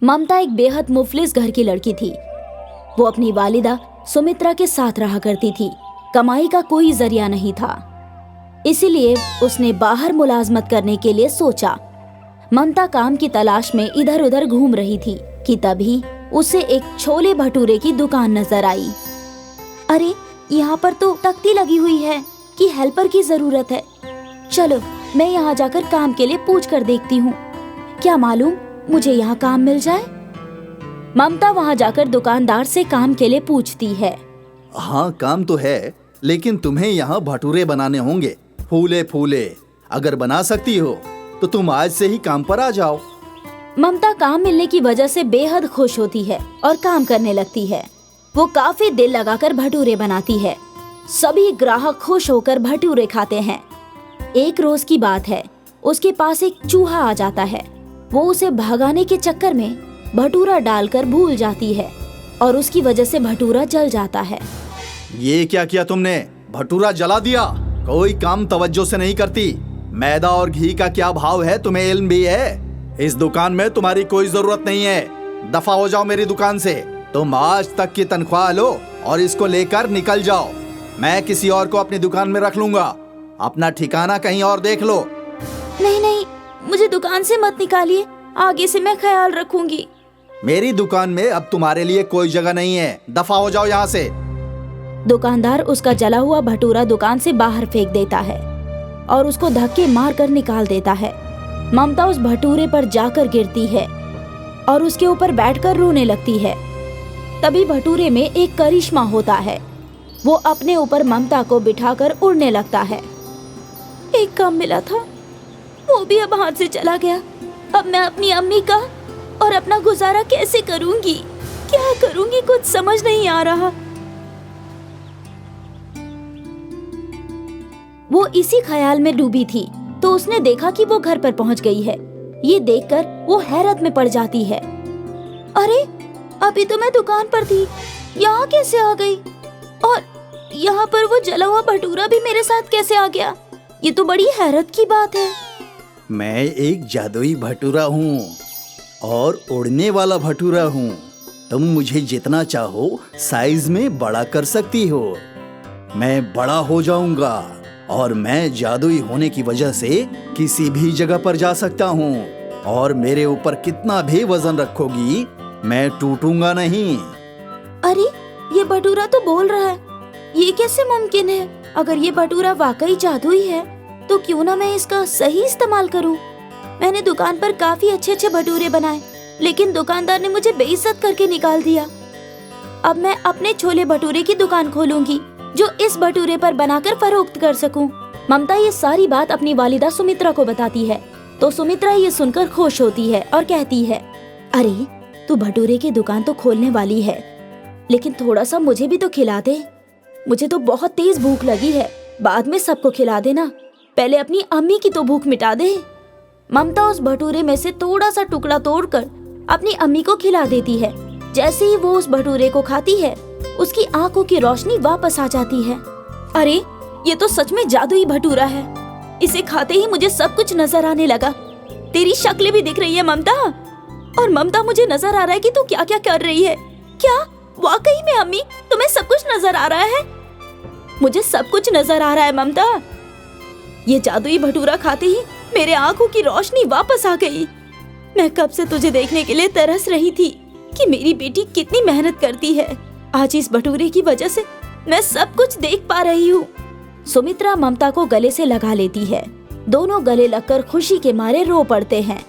ममता एक बेहद मुफलिस घर की लड़की थी। वो अपनी वालिदा सुमित्रा के साथ रहा करती थी। कमाई का कोई जरिया नहीं था, इसीलिए उसने बाहर मुलाजमत करने के लिए सोचा। ममता काम की तलाश में इधर उधर घूम रही थी कि तभी उसे एक छोले भटूरे की दुकान नजर आई। अरे, यहाँ पर तो तख्ती लगी हुई है कि हेल्पर की जरूरत है। चलो, मैं यहाँ जाकर काम के लिए पूछ कर देखती हूँ, क्या मालूम मुझे यहाँ काम मिल जाए। ममता वहाँ जाकर दुकानदार से काम के लिए पूछती है। हाँ, काम तो है, लेकिन तुम्हें यहाँ भटूरे बनाने होंगे, फूले फूले। अगर बना सकती हो तो तुम आज से ही काम पर आ जाओ। ममता काम मिलने की वजह से बेहद खुश होती है और काम करने लगती है। वो काफी दिल लगाकर भटूरे बनाती है। सभी ग्राहक खुश होकर भटूरे खाते हैं। एक रोज की बात है, उसके पास एक चूहा आ जाता है। वो उसे भगाने के चक्कर में भटूरा डालकर भूल जाती है और उसकी वजह से भटूरा जल जाता है। ये क्या किया तुमने? भटूरा जला दिया। कोई काम तवज्जो से नहीं करती। मैदा और घी का क्या भाव है तुम्हें इल्म भी है? इस दुकान में तुम्हारी कोई जरूरत नहीं है। दफा हो जाओ मेरी दुकान से। तुम आज तक की तनख्वाह लो और इसको लेकर निकल जाओ। मैं किसी और को अपनी दुकान में रख लूंगा। अपना ठिकाना कहीं और देख लो। नहीं नहीं, मुझे दुकान से मत निकालिए, आगे से मैं ख्याल रखूंगी। मेरी दुकान में अब तुम्हारे लिए कोई जगह नहीं है। दफा हो जाओ यहाँ से। दुकानदार उसका जला हुआ भटूरा दुकान से बाहर फेंक देता है और उसको धक्के मार कर निकाल देता है। ममता उस भटूरे पर जाकर गिरती है और उसके ऊपर बैठकर रोने लगती है। तभी भटूरे में एक करिश्मा होता है। वो अपने ऊपर ममता को बिठाकर उड़ने लगता है। एक काम मिला था, वो भी अब हाथ से चला गया। अब मैं अपनी अम्मी का और अपना गुजारा कैसे करूंगी? क्या करूंगी, कुछ समझ नहीं आ रहा। वो इसी ख्याल में डूबी थी तो उसने देखा कि वो घर पर पहुंच गई है। ये देखकर वो हैरत में पड़ जाती है। अरे, अभी तो मैं दुकान पर थी, यहाँ कैसे आ गई? और यहाँ पर वो जला हुआ भटूरा भी मेरे साथ कैसे आ गया? ये तो बड़ी हैरत की बात है। मैं एक जादुई भटूरा हूँ और उड़ने वाला भटूरा हूँ। तुम मुझे जितना चाहो साइज में बड़ा कर सकती हो। मैं बड़ा हो जाऊंगा और मैं जादुई होने की वजह से किसी भी जगह पर जा सकता हूँ। और मेरे ऊपर कितना भी वजन रखोगी, मैं टूटूंगा नहीं। अरे, ये भटूरा तो बोल रहा है। ये कैसे मुमकिन है? अगर ये भटूरा वाकई जादुई है तो क्यों ना मैं इसका सही इस्तेमाल करूं। मैंने दुकान पर काफी अच्छे अच्छे भटूरे बनाए, लेकिन दुकानदार ने मुझे बेइज्जत करके निकाल दिया। अब मैं अपने छोले भटूरे की दुकान खोलूंगी जो इस भटूरे पर बनाकर फरोख्त कर सकूं। ममता ये सारी बात अपनी वालिदा सुमित्रा को बताती है तो सुमित्रा ये सुनकर खुश होती है और कहती है, अरे, तू भटूरे की दुकान तो खोलने वाली है, लेकिन थोड़ा सा मुझे भी तो खिला दे। मुझे तो बहुत तेज भूख लगी है, बाद में सबको खिला देना, पहले अपनी अम्मी की तो भूख मिटा दे। ममता उस भटूरे में से थोड़ा सा टुकड़ा तोड़कर अपनी अम्मी को खिला देती है। जैसे ही वो उस भटूरे को खाती है, उसकी आंखों की रोशनी वापस आ जाती है। अरे, ये तो सच में जादुई भटूरा है। इसे खाते ही मुझे सब कुछ नजर आने लगा। तेरी शक्ल भी दिख रही है ममता, और ममता मुझे नजर आ रहा है कि तू क्या क्या कर रही है। क्या वाकई में अम्मी, तुम्हें सब कुछ नजर आ रहा है? मुझे सब कुछ नजर आ रहा है ममता। ये जादुई भटूरा खाते ही मेरे आंखों की रोशनी वापस आ गई। मैं कब से तुझे देखने के लिए तरस रही थी कि मेरी बेटी कितनी मेहनत करती है। आज इस भटूरे की वजह से मैं सब कुछ देख पा रही हूँ। सुमित्रा ममता को गले से लगा लेती है। दोनों गले लगकर खुशी के मारे रो पड़ते हैं।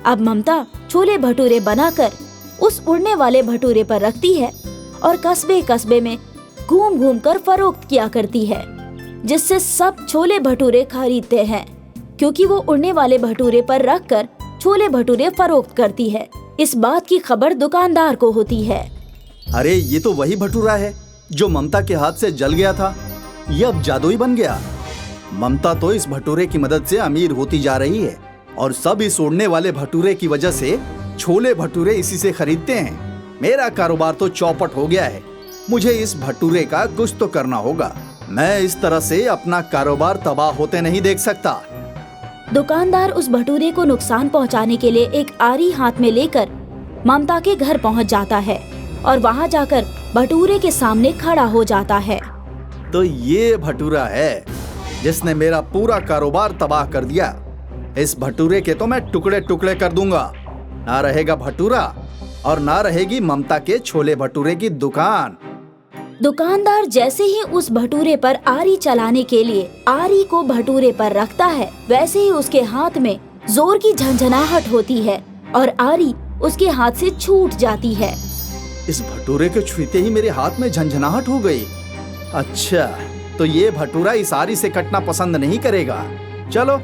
अब ममता छोले भटूरे बनाकर उस उड़ने वाले भटूरे पर रखती है और कस्बे कस्बे में घूम घूम कर फरोख्त किया करती है, जिससे सब छोले भटूरे खरीदते हैं, क्योंकि वो उड़ने वाले भटूरे पर रखकर छोले भटूरे फरोख्त करती है। इस बात की खबर दुकानदार को होती है। अरे, ये तो वही भटूरा है जो ममता के हाथ से जल गया था। ये अब जादुई बन गया। ममता तो इस भटूरे की मदद से अमीर होती जा रही है और सब इस उड़ने वाले भटूरे की वजह से छोले भटूरे इसी से खरीदते हैं। मेरा कारोबार तो चौपट हो गया है। मुझे इस भटूरे का कुछ तो करना होगा। मैं इस तरह से अपना कारोबार तबाह होते नहीं देख सकता। दुकानदार उस भटूरे को नुकसान पहुंचाने के लिए एक आरी हाथ में लेकर ममता के घर पहुंच जाता है और वहां जाकर भटूरे के सामने खड़ा हो जाता है। तो ये भटूरा है जिसने मेरा पूरा कारोबार तबाह कर दिया। इस भटूरे के तो मैं टुकड़े टुकड़े कर दूंगा। ना रहेगा भटूरा और ना रहेगी ममता के छोले भटूरे की दुकान। दुकानदार जैसे ही उस भटूरे पर आरी चलाने के लिए आरी को भटूरे पर रखता है, वैसे ही उसके हाथ में जोर की झंझनाहट होती है और आरी उसके हाथ से छूट जाती है। इस भटूरे के छूते ही मेरे हाथ में झंझनाहट हो गई। अच्छा, तो ये भटूरा इस आरी से कटना पसंद नहीं करेगा। चलो,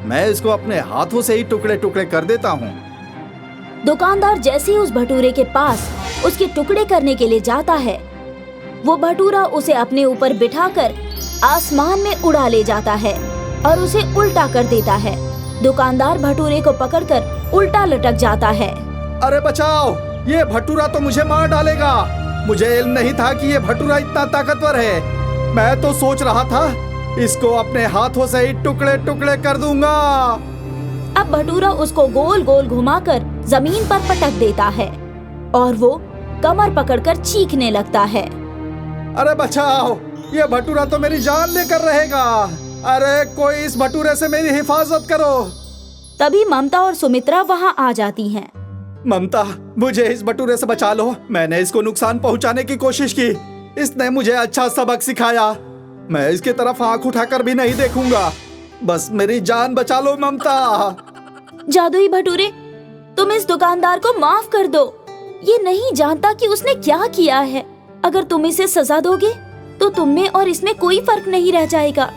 मैं इसको अपने हाथों से ही टुकड़े टुकड़े कर देता हूँ। दुकानदार जैसे ही उस भटूरे के पास उसके टुकड़े करने के लिए जाता है, वो भटूरा उसे अपने ऊपर बिठाकर आसमान में उड़ा ले जाता है और उसे उल्टा कर देता है। दुकानदार भटूरे को पकड़कर उल्टा लटक जाता है। अरे बचाओ, ये भटूरा तो मुझे मार डालेगा। मुझे इल्म नहीं था कि ये भटूरा इतना ताकतवर है। मैं तो सोच रहा था इसको अपने हाथों से ही टुकड़े टुकड़े कर दूंगा। अब भटूरा उसको गोल गोल घुमाकर जमीन पर पटक देता है और वो कमर पकड़कर चीखने लगता है। अरे बचाओ, ये भटूरा तो मेरी जान लेकर रहेगा। अरे कोई इस भटूरे से मेरी हिफाजत करो। तभी ममता और सुमित्रा वहाँ आ जाती हैं। ममता, मुझे इस भटूरे से बचा लो। मैंने इसको नुकसान पहुंचाने की कोशिश की। इसने मुझे अच्छा सबक सिखाया। मैं इसकी तरफ आंख उठाकर भी नहीं देखूंगा। बस मेरी जान बचा लो ममता। जादुई भटूरे, तुम इस दुकानदार को माफ कर दो। ये नहीं जानता कि उसने क्या किया है। अगर तुम इसे सजा दोगे तो तुम में और इसमें कोई फर्क नहीं रह जाएगा,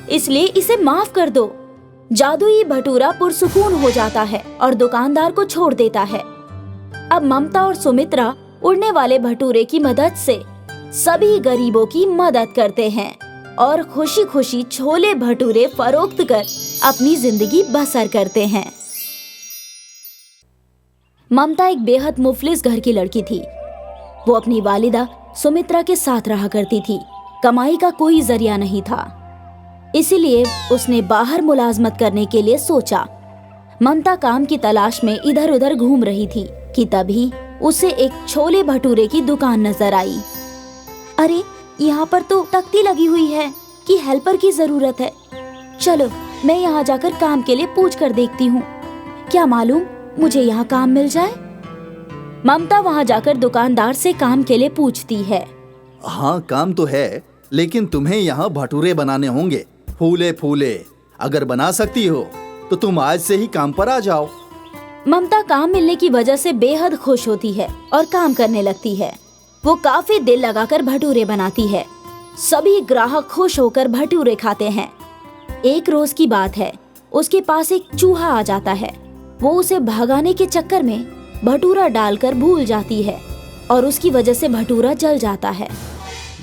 इसलिए इसे माफ कर दो। जादुई भटूरा पुरसुकून हो जाता है और दुकानदार को छोड़ देता है। अब ममता और सुमित्रा उड़ने वाले भटूरे की मदद से सभी गरीबों की मदद करते हैं और खुशी खुशी छोले भटूरे फरोख्त कर अपनी जिंदगी बसर करते हैं। ममता एक बेहद मुफलिस घर की लड़की थी। वो अपनी वालिदा सुमित्रा के साथ रहा करती थी। कमाई का कोई जरिया नहीं था, इसीलिए उसने बाहर मुलाजमत करने के लिए सोचा। ममता काम की तलाश में इधर उधर घूम रही थी कि तभी उसे एक छोले भटूरे की दुकान नजर आई। अरे, यहाँ पर तो तख्ती लगी हुई है कि हेल्पर की जरूरत है। चलो, मैं यहाँ जाकर काम के लिए पूछ कर देखती हूँ। क्या मालूम मुझे यहाँ काम मिल जाए। ममता वहाँ जाकर दुकानदार से काम के लिए पूछती है। हाँ, काम तो है, लेकिन तुम्हें यहाँ भटूरे बनाने होंगे, फूले फूले। अगर बना सकती हो तो तुम आज से ही काम पर आ जाओ। ममता काम मिलने की वजह से बेहद खुश होती है और काम करने लगती है। वो काफी दिल लगाकर भटूरे बनाती है। सभी ग्राहक खुश होकर भटूरे खाते हैं। एक रोज की बात है, उसके पास एक चूहा आ जाता है। वो उसे भगाने के चक्कर में भटूरा डालकर भूल जाती है और उसकी वजह से भटूरा जल जाता है।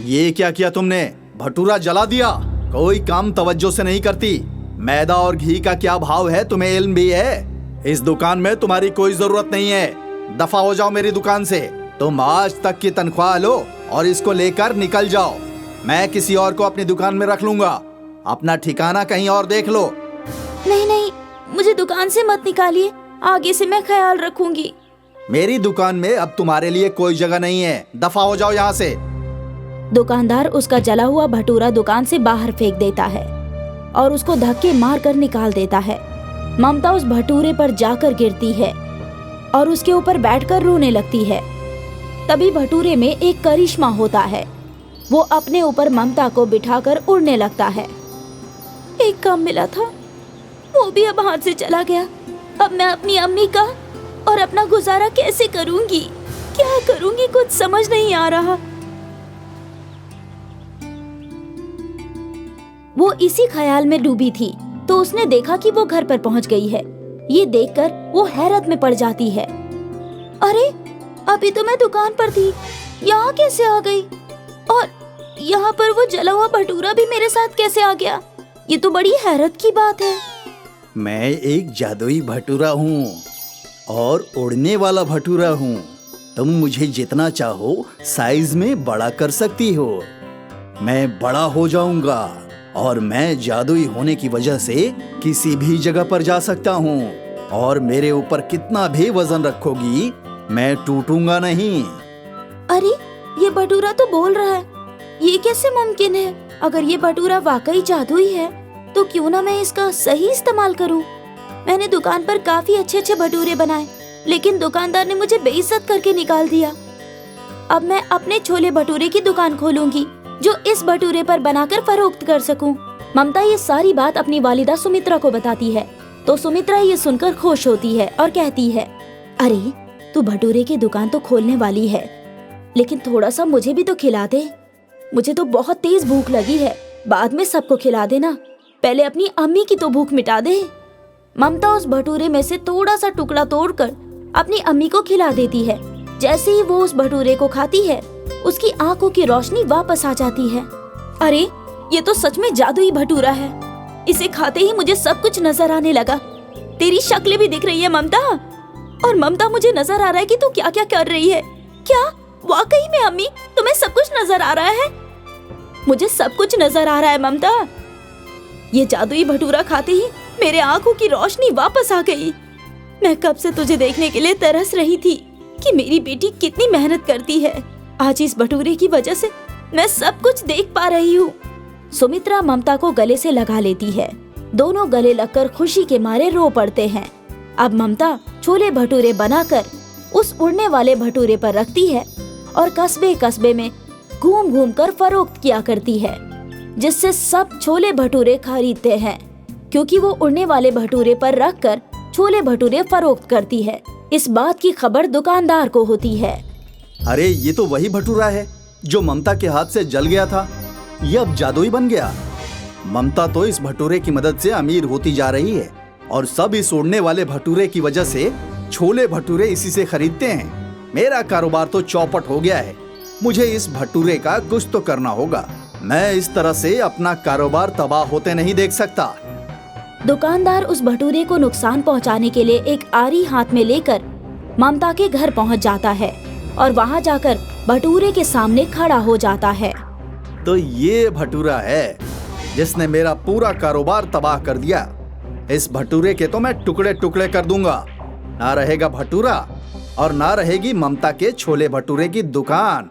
ये क्या किया तुमने? भटूरा जला दिया। कोई काम तवज्जो से नहीं करती। मैदा और घी का क्या भाव है तुम्हें इल्म भी है? इस दुकान में तुम्हारी कोई जरूरत नहीं है। दफा हो जाओ मेरी दुकान से। तुम आज तक की तनख्वाह लो और इसको लेकर निकल जाओ। मैं किसी और को अपनी दुकान में रख लूंगा। अपना ठिकाना कहीं और देख लो। नहीं नहीं, मुझे दुकान से मत निकालिए। आगे से मैं ख्याल रखूंगी। मेरी दुकान में अब तुम्हारे लिए कोई जगह नहीं है। दफा हो जाओ यहाँ से। दुकानदार उसका जला हुआ भटूरा दुकान से बाहर फेंक देता है और उसको धक्के मार कर निकाल देता है। ममता उस भटूरे पर जाकर गिरती है और उसके ऊपर बैठकर रोने लगती है। तभी भटूरे में एक करिश्मा होता है। वो अपने ऊपर ममता को बिठाकर उड़ने लगता है। एक काम मिला था, वो भी अब हाथ से चला गया। अब मैं अपनी अम्मी का और अपना गुजारा कैसे करूंगी? क्या करूंगी, कुछ समझ नहीं आ रहा। वो इसी ख्याल में डूबी थी तो उसने देखा कि वो घर पर पहुंच गई है। ये देखकर वो हैरत में पड़ जाती है। अरे, अभी तो मैं दुकान पर थी, यहाँ कैसे आ गई? और यहाँ पर वो जला हुआ भटूरा भी मेरे साथ कैसे आ गया? ये तो बड़ी हैरत की बात है। मैं एक जादुई भटूरा हूँ और उड़ने वाला भटूरा हूँ। तुम मुझे जितना चाहो साइज में बड़ा कर सकती हो। मैं बड़ा हो जाऊंगा और मैं जादुई होने की वजह से किसी भी जगह पर जा सकता हूँ। और मेरे ऊपर कितना भी वजन रखोगी मैं टूटूंगा नहीं। अरे ये भटूरा तो बोल रहा है, ये कैसे मुमकिन है? अगर ये भटूरा वाकई जादुई है तो क्यों ना मैं इसका सही इस्तेमाल करूं। मैंने दुकान पर काफी अच्छे अच्छे भटूरे बनाए, लेकिन दुकानदार ने मुझे बेइज्जत करके निकाल दिया। अब मैं अपने छोले भटूरे की दुकान खोलूंगी जो इस भटूरे पर बनाकर फरोख्त कर सकूं। ममता ये सारी बात अपनी वालिदा सुमित्रा को बताती है, तो सुमित्रा ये सुनकर खुश होती है और कहती है, अरे तू भटूरे की दुकान तो खोलने वाली है, लेकिन थोड़ा सा मुझे भी तो खिला दे। मुझे तो बहुत तेज भूख लगी है, बाद में सबको खिला देना, पहले अपनी अम्मी की तो भूख मिटा दे। ममता उस भटूरे में से थोड़ा सा टुकड़ा तोड़कर अपनी अम्मी को खिला देती है। जैसे ही वो उस भटूरे को खाती है, उसकी आंखों की रोशनी वापस आ जाती है। अरे ये तो सच में जादुई भटूरा है, इसे खाते ही मुझे सब कुछ नजर आने लगा। तेरी शक्ल भी दिख रही है ममता, और ममता मुझे नजर आ रहा है कि तू क्या क्या कर रही है। क्या वाकई में अम्मी तुम्हें सब कुछ नजर आ रहा है? मुझे सब कुछ नजर आ रहा है ममता। ये जादुई भटूरा खाते ही मेरे आंखों की रोशनी वापस आ गई। मैं कब से तुझे देखने के लिए तरस रही थी कि मेरी बेटी कितनी मेहनत करती है। आज इस भटूरे की वजह से मैं सब कुछ देख पा रही हूँ। सुमित्रा ममता को गले से लगा लेती है। दोनों गले लगकर खुशी के मारे रो पड़ते हैं। अब ममता छोले भटूरे बनाकर उस उड़ने वाले भटूरे पर रखती है और कस्बे कस्बे में घूम घूम कर फरोख्त किया करती है, जिससे सब छोले भटूरे खरीदते हैं, क्योंकि वो उड़ने वाले भटूरे पर रखकर छोले भटूरे फरोख्त करती है। इस बात की खबर दुकानदार को होती है। अरे ये तो वही भटूरा है जो ममता के हाथ से जल गया था, ये अब जादुई बन गया। ममता तो इस भटूरे की मदद से अमीर होती जा रही है, और सब इस उड़ने वाले भटूरे की वजह से छोले भटूरे इसी से खरीदते हैं। मेरा कारोबार तो चौपट हो गया है। मुझे इस भटूरे का कुछ तो करना होगा। मैं इस तरह से अपना कारोबार तबाह होते नहीं देख सकता। दुकानदार उस भटूरे को नुकसान पहुंचाने के लिए एक आरी हाथ में लेकर ममता के घर पहुंच जाता है और वहां जाकर भटूरे के सामने खड़ा हो जाता है। तो ये भटूरा है जिसने मेरा पूरा कारोबार तबाह कर दिया। इस भटूरे के तो मैं टुकड़े टुकड़े कर दूंगा। ना रहेगा भटूरा और ना रहेगी ममता के छोले भटूरे की दुकान।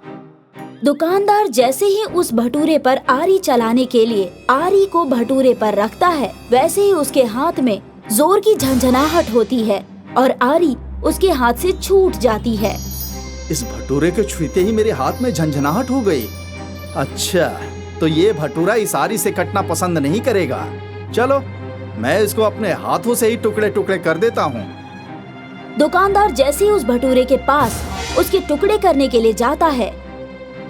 दुकानदार जैसे ही उस भटूरे पर आरी चलाने के लिए आरी को भटूरे पर रखता है, वैसे ही उसके हाथ में जोर की झंझनाहट होती है और आरी उसके हाथ से छूट जाती है। इस भटूरे के छूते ही मेरे हाथ में झंझनाहट हो गई। अच्छा, तो ये भटूरा इस आरी से कटना पसंद नहीं करेगा। चलो मैं इसको अपने हाथों से ही टुकड़े टुकड़े कर देता हूँ। दुकानदार जैसे ही उस भटूरे के पास उसके टुकड़े करने के लिए जाता है,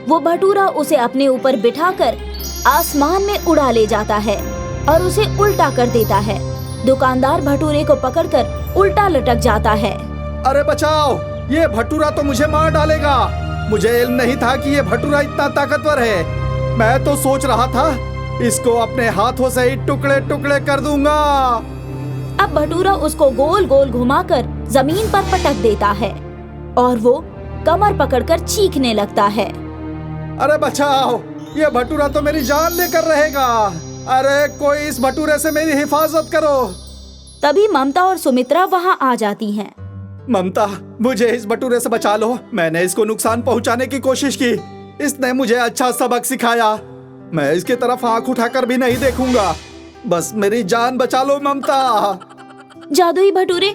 वो भटूरा उसे अपने ऊपर बिठाकर आसमान में उड़ा ले जाता है और उसे उल्टा कर देता है। दुकानदार भटूरे को पकड़कर उल्टा लटक जाता है। अरे बचाओ, ये भटूरा तो मुझे मार डालेगा। मुझे इल्म नहीं था कि ये भटूरा इतना ताकतवर है। मैं तो सोच रहा था इसको अपने हाथों से ही टुकड़े टुकड़े कर दूंगा। अब भटूरा उसको गोल गोल घुमाकर जमीन पर पटक देता है और वो कमर पकड़कर चीखने लगता है। अरे बचाओ, ये भटूरा तो मेरी जान लेकर रहेगा। अरे कोई इस भटूरे से मेरी हिफाजत करो। तभी ममता और सुमित्रा वहाँ आ जाती हैं। ममता, मुझे इस भटूरे से बचा लो। मैंने इसको नुकसान पहुंचाने की कोशिश की। इसने मुझे अच्छा सबक सिखाया। मैं इसकी तरफ आंख उठाकर भी नहीं देखूंगा। बस मेरी जान बचा लो ममता। जादुई भटूरे,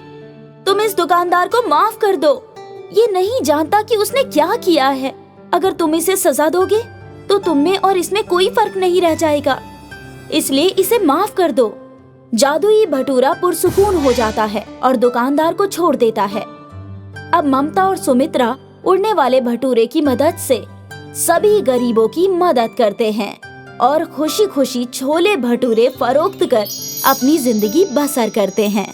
तुम इस दुकानदार को माफ कर दो। ये नहीं जानता कि उसने क्या किया है। अगर तुम इसे सजा दोगे तो तुम में और इसमें कोई फर्क नहीं रह जाएगा, इसलिए इसे माफ कर दो। जादुई भटूरा पुरसुकून हो जाता है और दुकानदार को छोड़ देता है। अब ममता और सुमित्रा उड़ने वाले भटूरे की मदद से सभी गरीबों की मदद करते हैं और खुशी खुशी छोले भटूरे फरोख्त कर अपनी जिंदगी बसर करते हैं।